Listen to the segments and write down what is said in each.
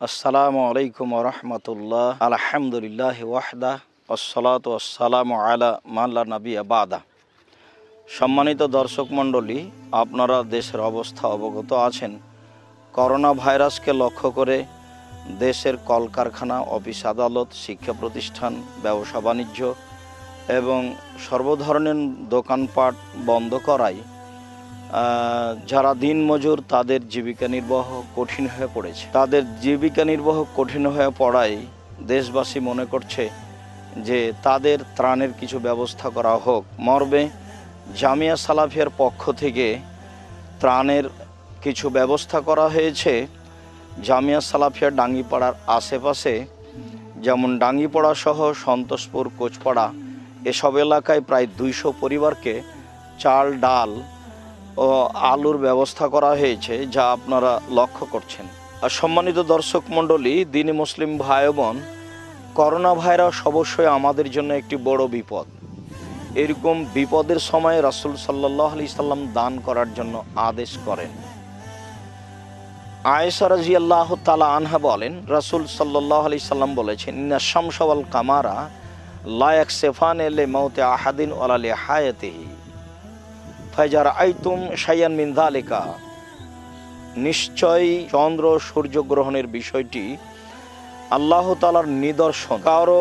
আসসালামু আলাইকুম রহমতুল্লাহ। আলহামদুলিল্লাহ ওয়াহদা ওয়াসসালাতু ওয়াসসালামু আলা মান লা নাবিয়্যা বাদা। সম্মানিত দর্শক মণ্ডলী, আপনারা দেশের অবস্থা অবগত আছেন। করোনা ভাইরাসকে লক্ষ্য করে দেশের কলকারখানা, অফিস আদালত, শিক্ষা প্রতিষ্ঠান, ব্যবসা বাণিজ্য এবং সর্বধরনের দোকানপাট বন্ধ করায় যারা দিনমজুর তাদের জীবিকা নির্বাহ কঠিন হয়ে পড়েছে। তাদের জীবিকা নির্বাহ কঠিন হয়ে পড়ায় দেশবাসী মনে করছে যে তাদের ত্রাণের কিছু ব্যবস্থা করা হোক। মর্মে জামিয়া সালাফিয়ার পক্ষ থেকে ত্রাণের কিছু ব্যবস্থা করা হয়েছে। জামিয়া সালাফিয়া ডাঙ্গিপাড়ার আশেপাশে, যেমন ডাঙ্গিপাড়া সহ সন্তোষপুর, কোচপাড়া এসব এলাকায় প্রায় 200 পরিবারকে চাল, ডাল ও আলুর ব্যবস্থা করা হয়েছে, যা আপনারা লক্ষ্য করছেন। আর সম্মানিত দর্শক মণ্ডলী, দিনী মুসলিম ভাই বোন, করোনা ভাইরাস অবশ্যই আমাদের জন্য একটি বড় বিপদ। এরকম বিপদের সময় রাসূল সাল্লাল্লাহু আলাইহি সাল্লাম দান করার জন্য আদেশ করেন। আয়েশা রাদিয়াল্লাহু তাআলা আনহা বলেন, রাসূল সাল্লাল্লাহু আলাইহি সাল্লাম বলেছেন, ইন্না শামসা ওয়াল কামারা লা ইয়াকসিফানি লিমাউতি আহাদিন ওয়ালা লিহায়াতিহি ফাইজা রাআইতুম শাইয়ান মিন যালিকা। নিশ্চয়ই চন্দ্র সূর্যগ্রহণের বিষয়টি আল্লাহ তাআলার নিদর্শন। কারো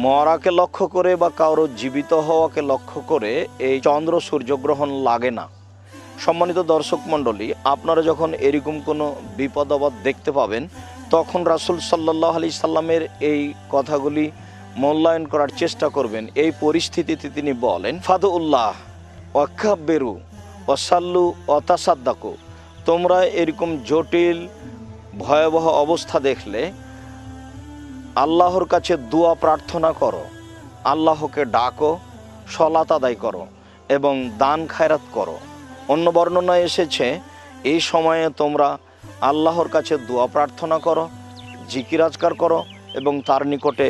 মরাকে লক্ষ্য করে বা কারো জীবিত হওয়াকে লক্ষ্য করে এই চন্দ্র সূর্যগ্রহণ লাগে না। সম্মানিত দর্শক মণ্ডলী, আপনারা যখন এরকম কোনো বিপদ আপদ দেখতে পাবেন, তখন রাসূল সাল্লাল্লাহু আলাইহি সাল্লামের এই কথাগুলি মূল্যায়ন করার চেষ্টা করবেন। এই পরিস্থিতিতে তিনি বলেন, ফাদুল্লাহ ওয়াকাব্বিরু ওয়াসাল্লু ওয়াতাসাদ্দাকু। তোমরা এরকম জটিল ভয়াবহ অবস্থা দেখলে আল্লাহর কাছে দোয়া প্রার্থনা করো, আল্লাহকে ডাকো, সালাত আদায় করো এবং দান খায়রাত করো। অন্য বর্ণনায় এসেছে, এই সময়ে তোমরা আল্লাহর কাছে দোয়া প্রার্থনা করো, জিকির আজকার করো এবং তার নিকটে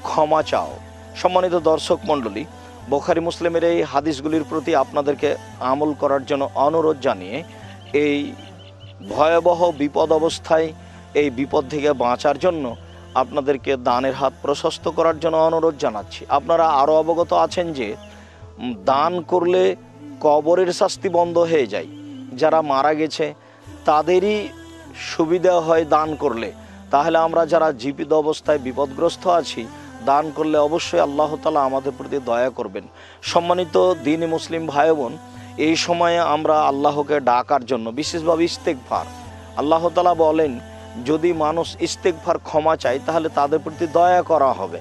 ক্ষমা চাও। সম্মানিত দর্শক মণ্ডলী, বুখারী মুসলিমের এই হাদিসগুলির প্রতি আপনাদেরকে আমল করার জন্য অনুরোধ জানিয়ে এই ভয়াবহ বিপদ অবস্থায় এই বিপদ থেকে বাঁচার জন্য আপনাদেরকে দানের হাত প্রশস্ত করার জন্য অনুরোধ জানাচ্ছি। আপনারা আরও অবগত আছেন যে দান করলে কবরের শাস্তি বন্ধ হয়ে যায়। যারা মারা গেছে তাদেরই সুবিধা হয় দান করলে। তাহলে আমরা যারা জীবিত অবস্থায় বিপদগ্রস্ত আছি, দান করলে অবশ্যই আল্লাহ তাআলা আমাদের প্রতি দয়া করবেন। সম্মানিত দ্বীনি মুসলিম ভাই বোন, এই সময়ে আমরা আল্লাহকে ডাকার জন্য বিশেষভাবে ইস্তেগফার, আল্লাহ তাআলা বলেন যদি মানুষ ইস্তেগফার ক্ষমা চায় তাহলে তাদের প্রতি দয়া করা হবে।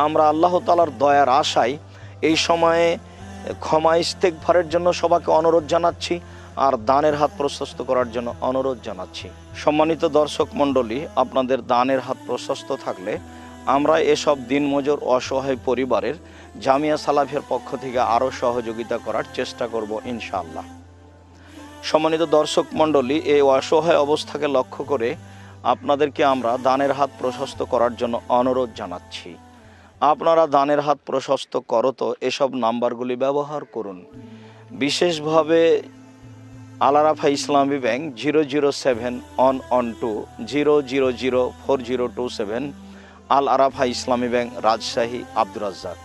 আমরা আল্লাহ তাআলার দয়ার আশায় এই সময়ে ক্ষমা ইস্তেগফারের জন্য সবাইকে অনুরোধ জানাচ্ছি আর দানের হাত প্রশস্ত করার জন্য অনুরোধ জানাচ্ছি। সম্মানিত দর্শক মণ্ডলী, আপনাদের দানের হাত প্রশস্ত থাকলে আমরা এসব দিনমজুর অসহায় পরিবারের জামিয়া সালাফিয়ার পক্ষ থেকে আরও সহযোগিতা করার চেষ্টা করব ইনশাআল্লাহ। সম্মানিত দর্শক মণ্ডলী, এই অসহায় অবস্থাকে লক্ষ্য করে আপনাদেরকে আমরা দানের হাত প্রশস্ত করার জন্য অনুরোধ জানাচ্ছি। আপনারা দানের হাত প্রশস্ত করত এসব নাম্বারগুলি ব্যবহার করুন। বিশেষভাবে আল আরাফা ইসলামী ব্যাংক 0071120004027, আল আরাফা ইসলামী ব্যাংক, রাজশাহী, আব্দুর রাজ্জাক।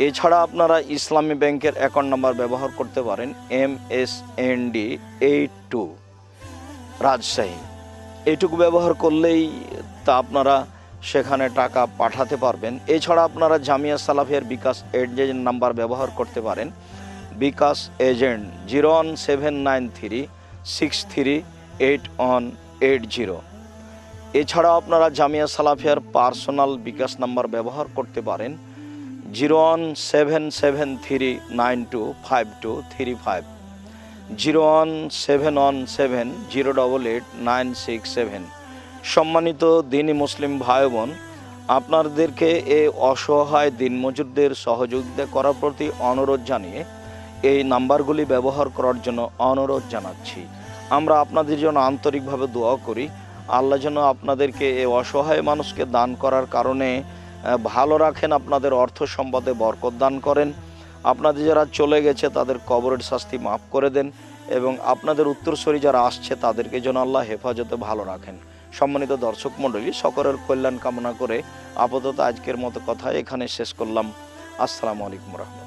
এছাড়া আপনারা ইসলামী ব্যাংকের অ্যাকাউন্ট নাম্বার ব্যবহার করতে পারেন MSND 82 রাজশাহী। এইটুকু ব্যবহার করলেই তা আপনারা সেখানে টাকা পাঠাতে পারবেন। এছাড়া আপনারা জামিয়া সালাফিয়ার বিকাশ এজেন্ট নাম্বার ব্যবহার করতে পারেন। বিকাশ এজেন্ট 01793638180। এছাড়াও আপনারা জামিয়া সালাফিয়ার পার্সোনাল বিকাশ নাম্বার ব্যবহার করতে পারেন 01773925235, 01717088967। সম্মানিত দ্বীনি মুসলিম ভাই বোন, আপনাদেরকে এই অসহায় দিনমজুরদের সহযোগিতা করার প্রতি অনুরোধ জানিয়ে এই নাম্বারগুলি ব্যবহার করার জন্য অনুরোধ জানাচ্ছি। আমরা আপনাদের জন্য আন্তরিকভাবে দোয়া করি, আল্লাহ যেন আপনাদেরকে এই অসহায় মানুষকে দান করার কারণে ভালো রাখেন, আপনাদের অর্থ সম্পদে বরকত দান করেন, আপনাদের যারা চলে গেছে তাদের কবরের শাস্তি মাফ করে দেন এবং আপনাদের উত্তরসূরি যারা আসছে তাদেরকে যেন আল্লাহ হেফাজতে ভালো রাখেন। সম্মানিত দর্শক মণ্ডলী, সকলের কল্যাণ কামনা করে আপাতত আজকের মতো কথা এখানে শেষ করলাম। আসসালামু আলাইকুম রহমতুল্লাহ।